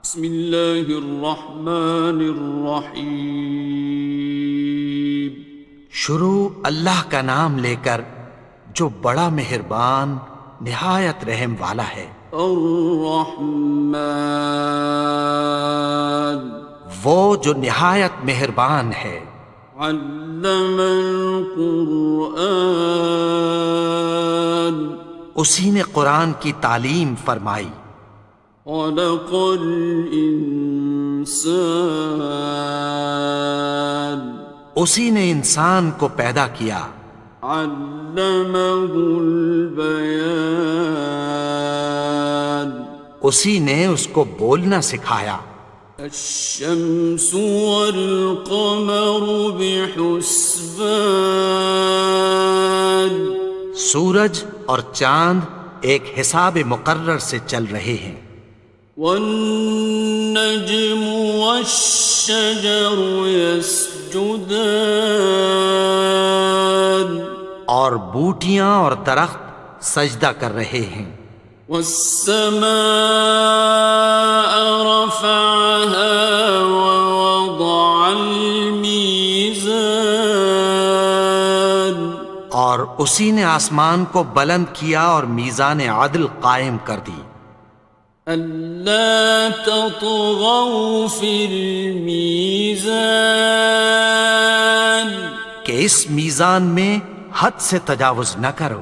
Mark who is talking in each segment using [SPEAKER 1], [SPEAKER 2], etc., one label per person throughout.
[SPEAKER 1] بسم اللہ الرحمن الرحیم۔
[SPEAKER 2] شروع اللہ کا نام لے کر جو بڑا مہربان نہایت رحم والا ہے۔
[SPEAKER 1] الرحمن،
[SPEAKER 2] وہ جو نہایت مہربان ہے۔
[SPEAKER 1] علم القرآن،
[SPEAKER 2] اسی نے قرآن کی تعلیم فرمائی۔
[SPEAKER 1] خلق الانسان،
[SPEAKER 2] اسی نے انسان کو پیدا کیا۔
[SPEAKER 1] علمہ البیان،
[SPEAKER 2] اسی نے اس کو بولنا سکھایا۔
[SPEAKER 1] الشمس والقمر بحسبان،
[SPEAKER 2] سورج اور چاند ایک حساب مقرر سے چل رہے ہیں۔
[SPEAKER 1] والنجم والشجر يسجدان،
[SPEAKER 2] اور بوٹیاں اور درخت سجدہ کر رہے ہیں۔
[SPEAKER 1] والسماء رفعها ووضع الميزان،
[SPEAKER 2] اور اسی نے آسمان کو بلند کیا اور میزان عدل قائم کر دی۔
[SPEAKER 1] ألا تطغوا في الميزان،
[SPEAKER 2] کہ اس میزان میں حد سے تجاوز نہ کرو۔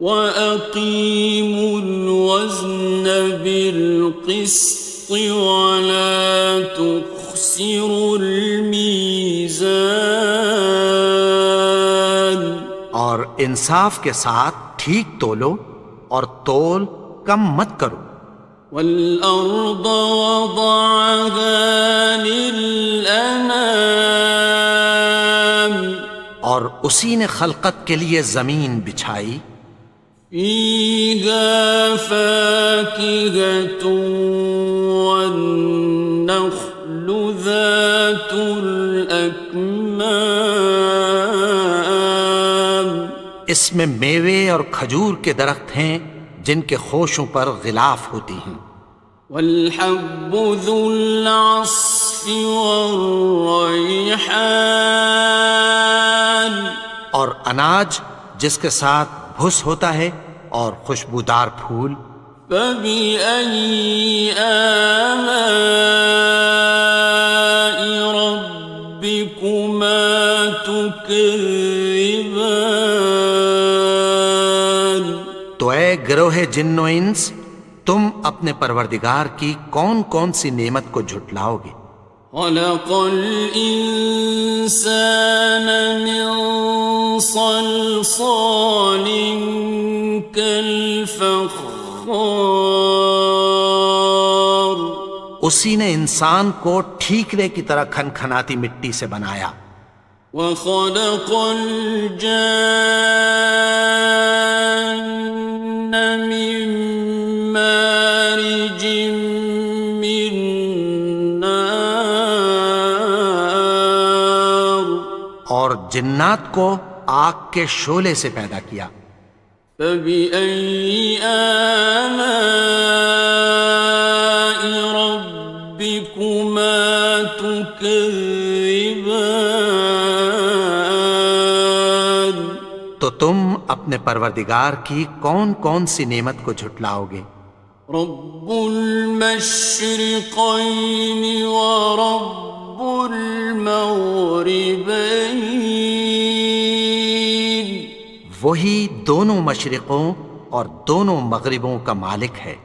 [SPEAKER 1] وَأَقِيمُوا الْوَزْنَ بِالْقِسْطِ وَلَا تُخْسِرُوا الْمِيزَانَ،
[SPEAKER 2] اور انصاف کے ساتھ ٹھیک تولو اور تول کم مت کرو۔
[SPEAKER 1] وَالْأَرْضَ وَضَعَهَا لِلْأَنَامِ،
[SPEAKER 2] اور اسی نے خلقت کے لیے زمین بچھائی۔
[SPEAKER 1] فِيهَا فَاكِهَةٌ وَالنَّخْلُ ذَاتُ الْأَكْمَامِ،
[SPEAKER 2] اس میں میوے اور کھجور کے درخت ہیں جن کے خوشوں پر غلاف ہوتی ہیں۔
[SPEAKER 1] وَالْحَبُّ ذُو الْعَصْفِ وَالرَّيْحَانِ،
[SPEAKER 2] اور اناج جس کے ساتھ بھس ہوتا ہے اور خوشبودار پھول۔
[SPEAKER 1] فَبِأَيِّ آلَاءِ رَبِّكُمَا تُكَذِّبَانِ،
[SPEAKER 2] تو اے گروہ جن و انس، تم اپنے پروردگار کی کون کون سی نعمت کو جھٹلاؤ گے؟
[SPEAKER 1] خَلَقَ الْإِنسَانَ مِنْ صَلْصَالٍ كَالْفَخَّارِ،
[SPEAKER 2] اسی نے انسان کو ٹھیکرے کی طرح کھنکھناتی مٹی سے بنایا۔
[SPEAKER 1] وَخَلَقَ الْجَانَّ مِن مَّارِجٍ مِّن نَّارٍ،
[SPEAKER 2] اور جنات کو آگ کے شعلے سے پیدا کیا۔
[SPEAKER 1] فَبِأَيِّ آلَاءِ رَبِّكُمَا تُكَذِّبَانِ،
[SPEAKER 2] تو تم اپنے پروردگار کی کون کون سی نعمت کو جھٹلاؤ گے؟
[SPEAKER 1] رب المشرقین ورب المغربین،
[SPEAKER 2] وہی دونوں مشرقوں اور دونوں مغربوں کا مالک ہے۔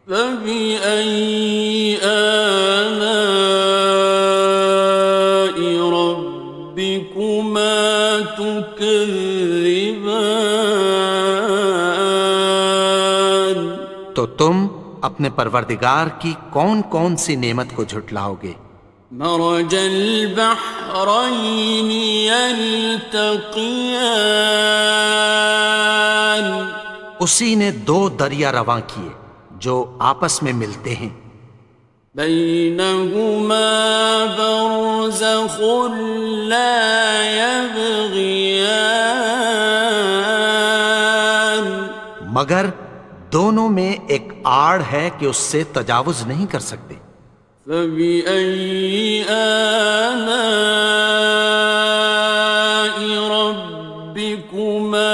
[SPEAKER 1] فَبِأَيِّ آلَاءِ رَبِّكُمَا تُكَذِّبَانِ،
[SPEAKER 2] تو تم اپنے پروردگار کی کون کون سی نعمت کو جھٹلاؤ گے؟
[SPEAKER 1] مرج البحرین یلتقیان،
[SPEAKER 2] اسی نے دو دریا رواں کیے جو آپس میں ملتے ہیں۔
[SPEAKER 1] بینہما برزخ لا یبغیان،
[SPEAKER 2] مگر دونوں میں ایک آڑ ہے کہ اس سے تجاوز نہیں کر سکتے۔
[SPEAKER 1] فبأي آلاء ربكما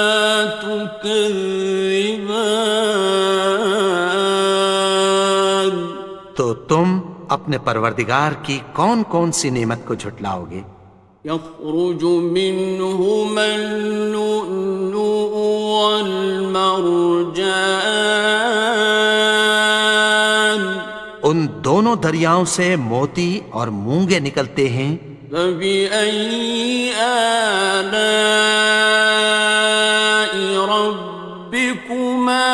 [SPEAKER 1] تكذبان؟
[SPEAKER 2] تو تم اپنے پروردگار کی کون کون سی نعمت کو جھٹلاؤ گے؟
[SPEAKER 1] يخرج منهما اللؤلؤ والمرجان
[SPEAKER 2] ان دونوں دریاؤں سے موتی اور مونگے نکلتے ہیں۔
[SPEAKER 1] فبأي آلاء ربكما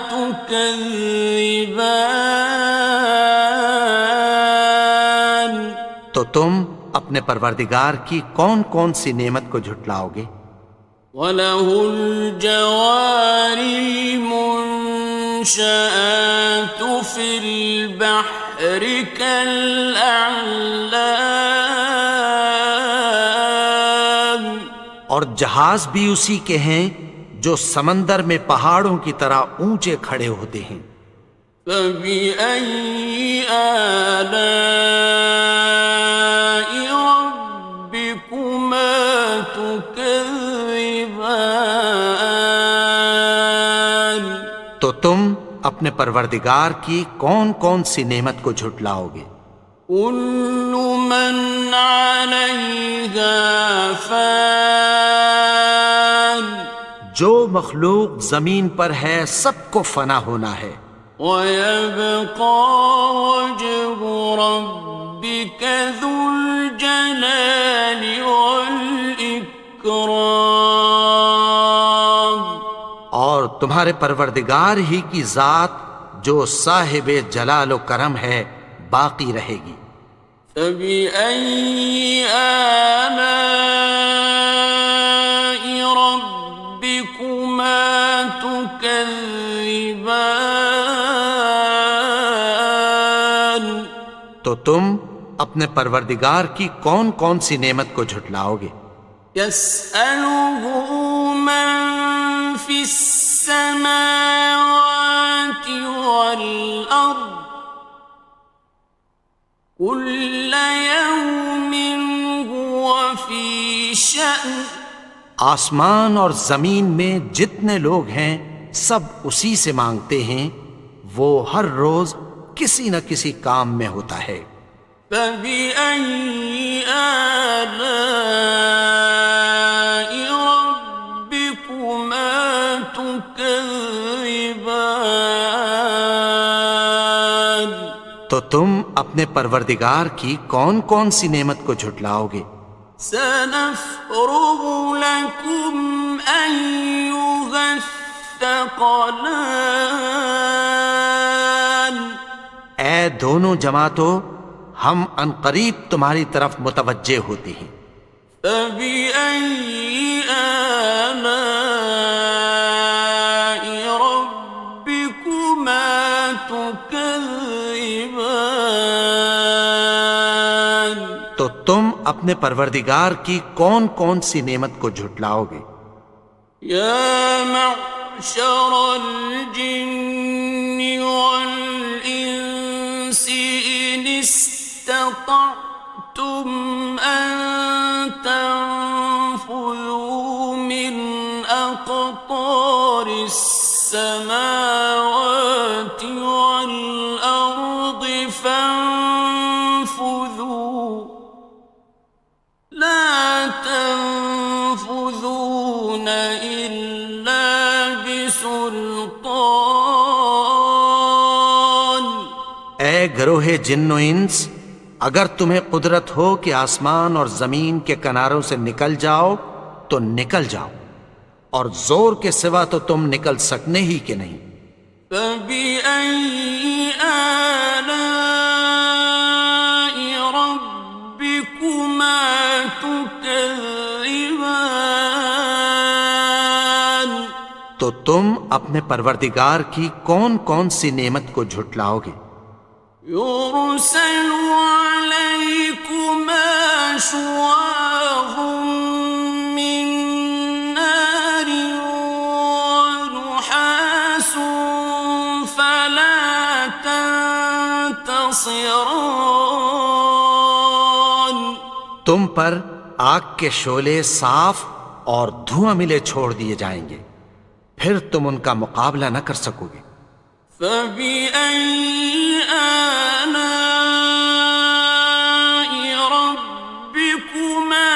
[SPEAKER 1] تكذبان؟
[SPEAKER 2] تو تم اپنے پروردگار کی کون کون سی نعمت کو جھٹلاؤ گے؟
[SPEAKER 1] وَلَهُ الْجَوَارِ الْمُنشَآتُ فِي الْبَحْرِ كَالْأَعْلَامِ،
[SPEAKER 2] اور جہاز بھی اسی کے ہیں جو سمندر میں پہاڑوں کی طرح اونچے کھڑے ہوتے ہیں۔
[SPEAKER 1] فَبِأَيِّ آلَاءِ رَبِّكُمَا تُكَذِّبَانِ؟
[SPEAKER 2] تو تم اپنے پروردگار کی کون کون سی نعمت کو جھٹلاؤ گے؟
[SPEAKER 1] كُلُّ مَنْ عَلَيْهَا فَانٍ،
[SPEAKER 2] جو مخلوق زمین پر ہے سب کو فنا ہونا ہے۔
[SPEAKER 1] وَيَبْقَى وَجْهُ رَبِّكَ ذُو الْجَلَالِ وَالْإِكْرَامِ،
[SPEAKER 2] اور تمہارے پروردگار ہی کی ذات جو صاحب جلال و کرم ہے باقی رہے گی۔
[SPEAKER 1] فَبِأَيِّ آلَاءِ رَبِّكُمَا تُكَذِّبَانِ؟
[SPEAKER 2] تو تم اپنے پروردگار کی کون کون سی نعمت کو جھٹلاؤ گے؟
[SPEAKER 1] يَسْأَلُهُ مَن فِي السَّمَاوَاتِ وَالْأَرْضِ كُلَّ يَوْمٍ هُوَ فِي شَأْنٍ،
[SPEAKER 2] آسمان اور زمین میں جتنے لوگ ہیں سب اسی سے مانگتے ہیں، وہ ہر روز کسی نہ کسی کام میں ہوتا ہے۔
[SPEAKER 1] فَبِأَيِّ آلَاءِ رَبِّكُمَا تُكَذِّبَانِ؟
[SPEAKER 2] تو تم اپنے پروردگار کی کون کون سی نعمت کو جھٹلاؤ گے؟
[SPEAKER 1] سَنَفْرُغُ لَكُمْ أَيُّهَ الثَّقَلَانِ؟
[SPEAKER 2] اے دونوں جماعتوں، ہم عنقریب تمہاری طرف متوجہ ہوتے ہیں۔
[SPEAKER 1] فَبِأَيِّ آلَاءِ رَبِّكُمَا تُكَذِّبَانِ؟
[SPEAKER 2] تو تم اپنے پروردگار کی کون کون سی نعمت کو جھٹلاؤ گے؟
[SPEAKER 1] يَا مَعْشَرَ الْجِنِّ وَالْإِنسِ إِنِ اسْتَطَعْتُمْ أَن تَنفُذُوا مِنْ أَقْطَارِ السَّمَاوَاتِ وَالْأَرْضِ فَانفُذُوا لَا تَنفُذُونَ إِلَّا بِسُلْطَانٍ۔
[SPEAKER 2] اے گروہ جن و انس، اگر تمہیں قدرت ہو کہ آسمان اور زمین کے کناروں سے نکل جاؤ تو نکل جاؤ، اور زور کے سوا تو تم نکل سکنے ہی کہ نہیں۔
[SPEAKER 1] فَبِأَيِّ آلَاءِ رَبِّكُمَا تُكَذِّبَانِ؟
[SPEAKER 2] تو تم اپنے پروردگار کی کون کون سی نعمت کو جھٹلاؤ گے؟
[SPEAKER 1] يُرْسَلُ عَلَيْكُمَا شُوَاظٌ مِّن نَّارٍ وَنُحَاسٌ ناصران
[SPEAKER 2] تم پر آگ کے شعلے صاف اور دھواں ملے چھوڑ دیے جائیں گے، پھر تم ان کا مقابلہ نہ کر سکو گے۔
[SPEAKER 1] فبأي آلاء ربكما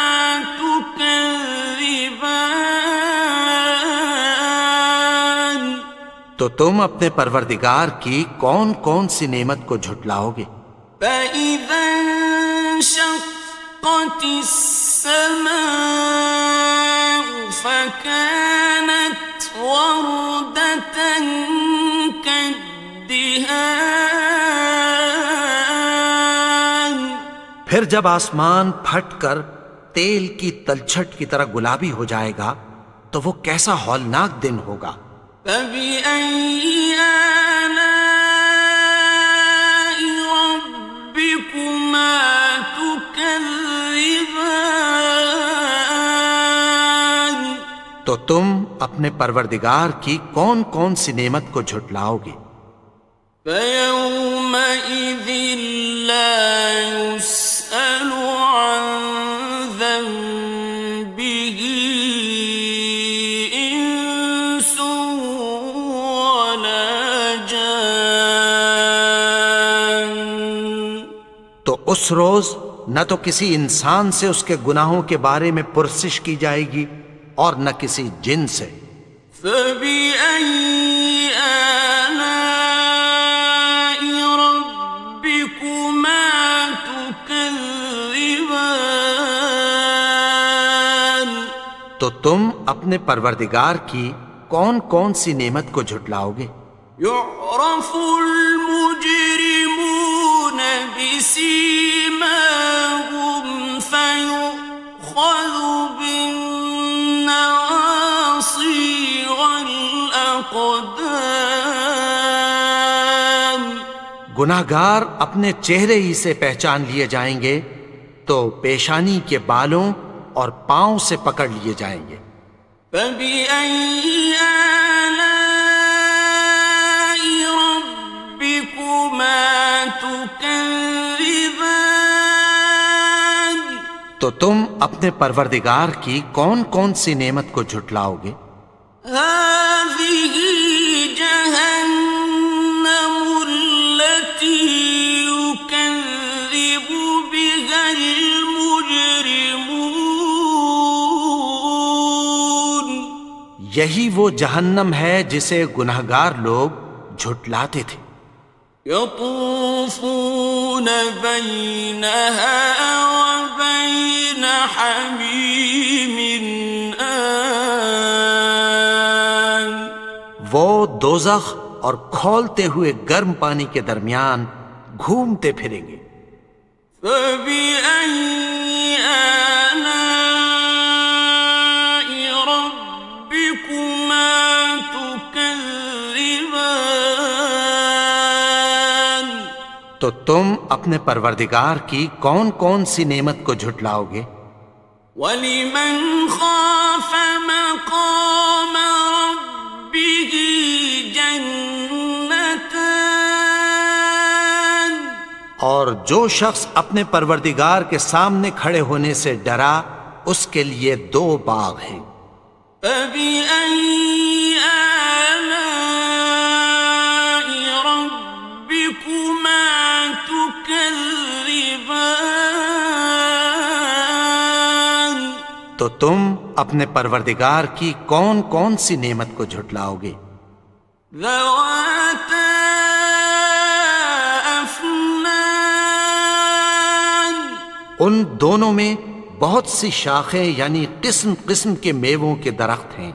[SPEAKER 1] تكذبان
[SPEAKER 2] تو تم اپنے پروردگار کی کون کون سی نعمت کو جھٹلاؤ گے؟
[SPEAKER 1] فإذا انشقت السماء فكانت وردة كالدهان
[SPEAKER 2] پھر جب آسمان پھٹ کر تیل کی تلچھٹ کی طرح گلابی ہو جائے گا تو وہ کیسا ہولناک دن ہوگا۔
[SPEAKER 1] فبأي آلاء ربكما تكذبان
[SPEAKER 2] تو تم اپنے پروردگار کی کون کون سی نعمت کو جھٹلاؤ گے؟
[SPEAKER 1] فيومئذ لا يسأل عن ذنبه إنس ولا جان
[SPEAKER 2] تو اس روز نہ تو کسی انسان سے اس کے گناہوں کے بارے میں پرسش کی جائے گی اور نہ کسی جن سے۔
[SPEAKER 1] فبأي آلاء ربكما تكذبان
[SPEAKER 2] تو تم اپنے پروردگار کی کون کون سی نعمت کو جھٹلاؤ گے؟
[SPEAKER 1] يعرف المجرمون بسيماهم فيؤخذ بالنواصي والأقدام
[SPEAKER 2] گناہگار اپنے چہرے ہی سے پہچان لیے جائیں گے تو پیشانی کے بالوں اور پاؤں سے پکڑ لیے جائیں گے۔
[SPEAKER 1] فبأي آلاء ربكما تكذبان
[SPEAKER 2] تو تم اپنے پروردگار کی کون کون سی نعمت کو جھٹلاؤ گے؟
[SPEAKER 1] هذه جهنم التي يكذب بها المجرمون
[SPEAKER 2] یہی وہ جہنم ہے جسے گناہگار لوگ جھٹلاتے تھے۔
[SPEAKER 1] يطوفون بينها وبين حميم آن
[SPEAKER 2] وہ دوزخ اور کھولتے ہوئے گرم پانی کے درمیان گھومتے پھریں گے۔
[SPEAKER 1] فبأي آلاء ربكما تكذبان
[SPEAKER 2] تو تم اپنے پروردگار کی کون کون سی نعمت کو جھٹلاؤ گے؟
[SPEAKER 1] وَلِمَنْ خَافَ مَقَامَ رَبِّهِ جَنَّتَانِ
[SPEAKER 2] اور جو شخص اپنے پروردگار کے سامنے کھڑے ہونے سے ڈرا اس کے لیے دو باغ ہیں۔
[SPEAKER 1] فَبِأَيِّ آلَاءِ رَبِّكُمَا تُكَذِّبَانِ
[SPEAKER 2] تو تم اپنے پروردگار کی کون کون سی نعمت کو جھٹلاؤ گے؟
[SPEAKER 1] ذَوَاتَا أَفْنَانٍ
[SPEAKER 2] ان دونوں میں بہت سی شاخیں یعنی قسم قسم کے میووں کے درخت ہیں۔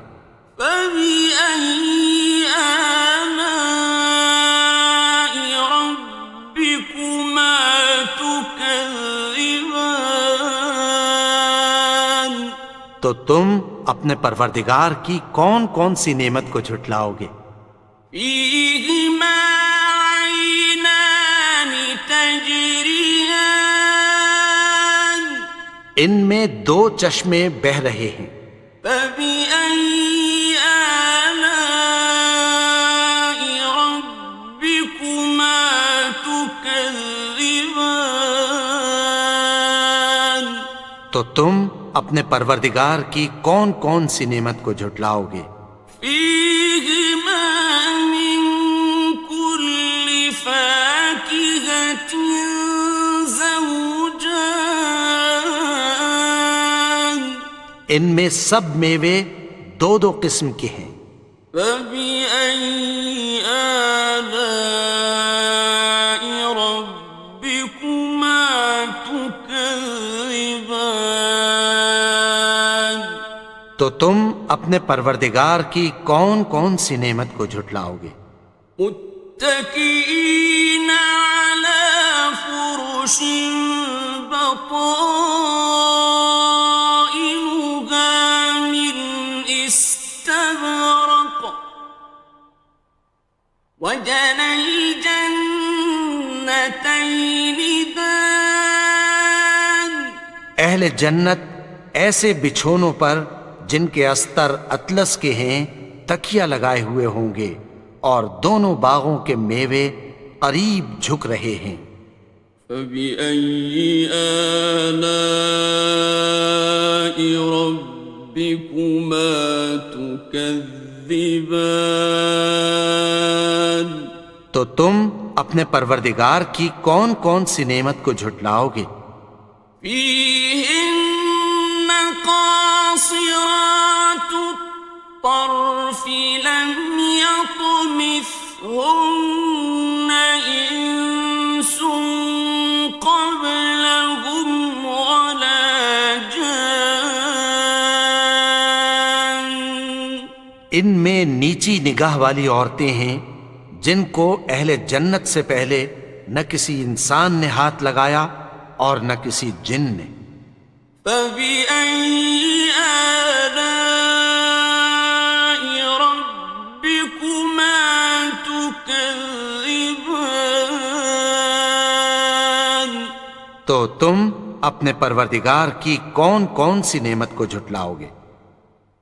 [SPEAKER 1] فَبِأَيِّ آلَاءِ رَبِّكُمَا تُكَذِّبَانِ
[SPEAKER 2] تو تم اپنے پروردگار کی کون کون سی نعمت کو جھٹلاؤ گے؟
[SPEAKER 1] فِيهِمَا عَيْنَانِ تَجْرِيَانِ
[SPEAKER 2] ان میں دو چشمے بہہ رہے ہیں۔
[SPEAKER 1] فَبِأَيِّ آلَاءِ رَبِّكُمَا تُكَذِّبَانِ
[SPEAKER 2] تو تم اپنے پروردگار کی کون کون سی نعمت کو جھٹلاؤ گے؟
[SPEAKER 1] فيهما من كل فاكهة زوجان
[SPEAKER 2] ان میں سب میوے دو دو قسم کے ہیں۔
[SPEAKER 1] فبأي آلاء ربكما تكذبان
[SPEAKER 2] تو تم اپنے پروردگار کی کون کون سی نعمت کو جھٹلاؤ گے؟
[SPEAKER 1] متكئين على فرش بطائنها من استبرق وجنى الجنتين دان
[SPEAKER 2] اہل جنت ایسے بچھونوں پر جن کے استر اطلس کے ہیں تکیہ لگائے ہوئے ہوں گے، اور دونوں باغوں کے میوے قریب جھک رہے ہیں۔
[SPEAKER 1] فبأي آلاء ربكما تكذبان
[SPEAKER 2] تو تم اپنے پروردگار کی کون کون سی نعمت کو جھٹلاؤ گے؟
[SPEAKER 1] فيهن قاصرات الطرف لم يطمثهن إنس قبلهم ولا جان
[SPEAKER 2] ان میں نیچی نگاہ والی عورتیں ہیں جن کو اہل جنت سے پہلے نہ کسی انسان نے ہاتھ لگایا اور نہ کسی جن نے۔
[SPEAKER 1] فبأي آلاء ربكما تكذبان
[SPEAKER 2] تو تم اپنے پروردگار کی کون کون سی نعمت کو جھٹلاؤ گے؟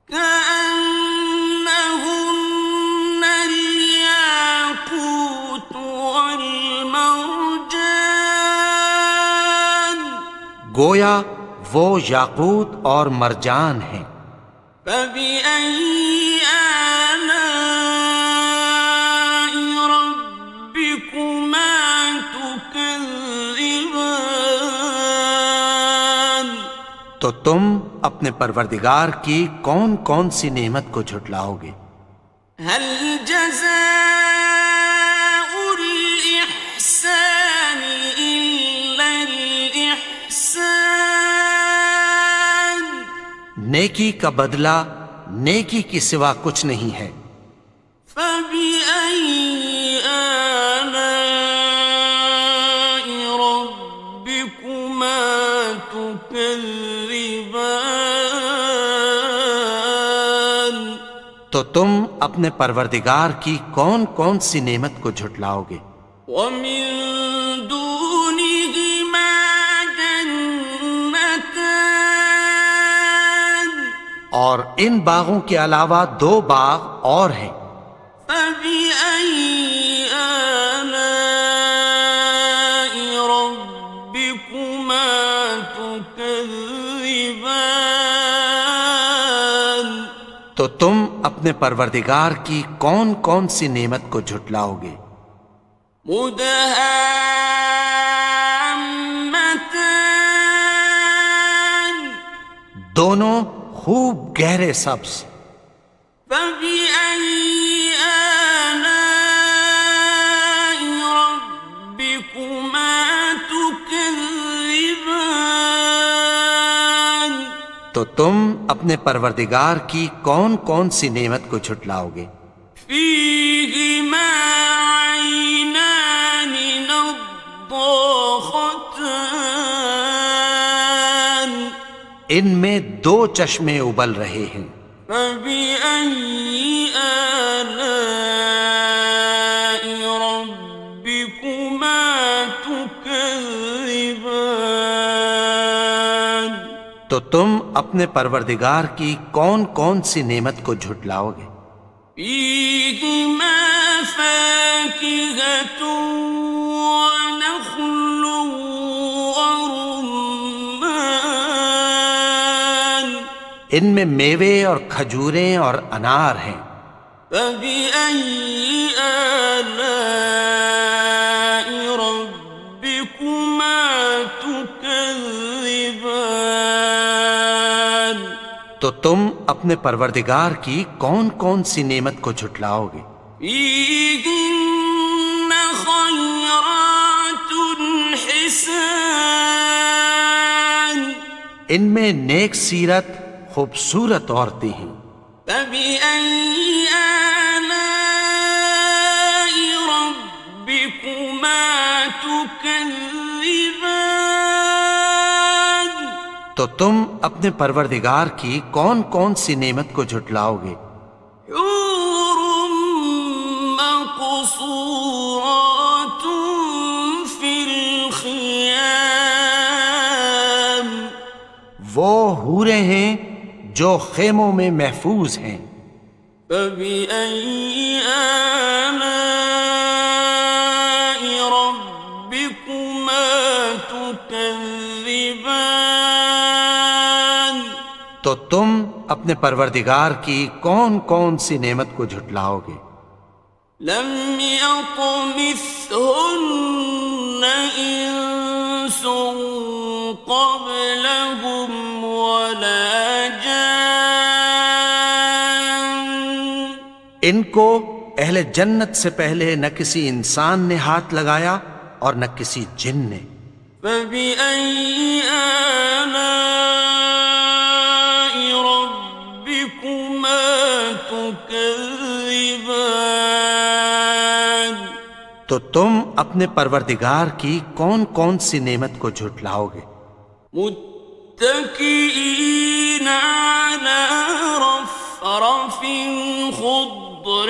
[SPEAKER 1] كأنهن الياقوت والمرجان
[SPEAKER 2] گویا وہ یاقوت اور مرجان ہیں۔
[SPEAKER 1] فبأي آلاء ربكما تكذبان
[SPEAKER 2] تو تم اپنے پروردگار کی کون کون سی نعمت کو جھٹلاؤ گے؟
[SPEAKER 1] هل جزاء الإحسان إلا الإحسان
[SPEAKER 2] نیکی کا بدلہ نیکی کی سوا کچھ نہیں ہے۔
[SPEAKER 1] فبأي آلاء ربكما تكذبان
[SPEAKER 2] تو تم اپنے پروردگار کی کون کون سی نعمت کو جھٹلاؤ گے؟
[SPEAKER 1] ومن دونهما جنتان
[SPEAKER 2] اور ان باغوں کے علاوہ دو باغ اور ہیں۔
[SPEAKER 1] فبأي آلاء ربكما تكذبان
[SPEAKER 2] تو تم اپنے پروردگار کی کون کون سی نعمت کو جھٹلاؤ گے؟
[SPEAKER 1] مدهامتان
[SPEAKER 2] دونوں خوب گہرے سبز۔
[SPEAKER 1] فبأي آلاء ربكما تكذبان
[SPEAKER 2] تو تم اپنے پروردگار کی کون کون سی نعمت کو جھٹلاؤ گے؟
[SPEAKER 1] فيهما عينان نضاختان
[SPEAKER 2] ان میں دو چشمے ابل رہے ہیں۔
[SPEAKER 1] فبأي آلاء ربكما تكذبان
[SPEAKER 2] تو تم اپنے پروردگار کی کون کون سی نعمت کو جھٹلاؤ گے؟
[SPEAKER 1] فيهما فاكهة ونخل ورمان
[SPEAKER 2] ان میں میوے اور کھجوریں اور انار ہیں۔
[SPEAKER 1] فبأي آلاء ربكما تكذبان؟
[SPEAKER 2] تو تم اپنے پروردگار کی کون کون سی نعمت کو جھٹلاؤ گے؟
[SPEAKER 1] فيهن خيرات حسان،
[SPEAKER 2] ان میں نیک سیرت خوبصورت عورتیں ہیں۔
[SPEAKER 1] فبأي آلاء ربكما تكذبان؟
[SPEAKER 2] تو تم اپنے پروردگار کی کون کون سی نعمت کو جھٹلاؤ گے؟
[SPEAKER 1] حور مقصورات في الخيام،
[SPEAKER 2] وہ حوریں ہیں جو خیموں میں محفوظ ہیں۔
[SPEAKER 1] فبأي آلاء ربكما تكذبان؟
[SPEAKER 2] تو تم اپنے پروردگار کی کون کون سی نعمت کو جھٹلاؤ گے؟
[SPEAKER 1] لم يطمثهن إنس قبلهم ولا جان،
[SPEAKER 2] ان کو اہل جنت سے پہلے نہ کسی انسان نے ہاتھ لگایا اور نہ کسی جن نے۔
[SPEAKER 1] فبأي آلاء ربكما تكذبان؟
[SPEAKER 2] تو تم اپنے پروردگار کی کون کون سی نعمت کو جھٹلاؤ گے؟
[SPEAKER 1] متكئين على رفرف خضر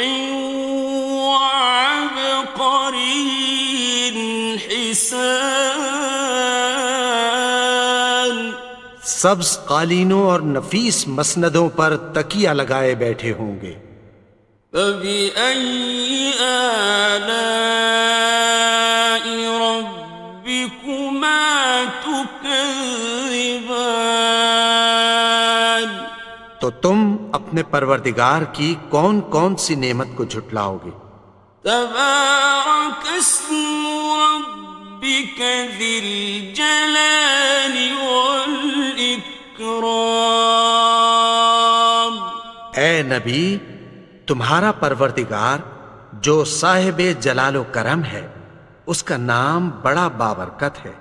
[SPEAKER 1] وعبقري حسان،
[SPEAKER 2] سبز قالینوں اور نفیس مسندوں پر تکیہ لگائے بیٹھے ہوں گے۔
[SPEAKER 1] فبأي آلاء ربكما تكذبان؟
[SPEAKER 2] تو تم اپنے پروردگار کی کون کون سی نعمت کو جھٹلاؤ گے؟
[SPEAKER 1] تبارك اسم ربك ذي الجلال والإكرام۔
[SPEAKER 2] اے نبی، تمہارا پروردگار جو صاحب جلال و کرم ہے، اس کا نام بڑا بابرکت ہے۔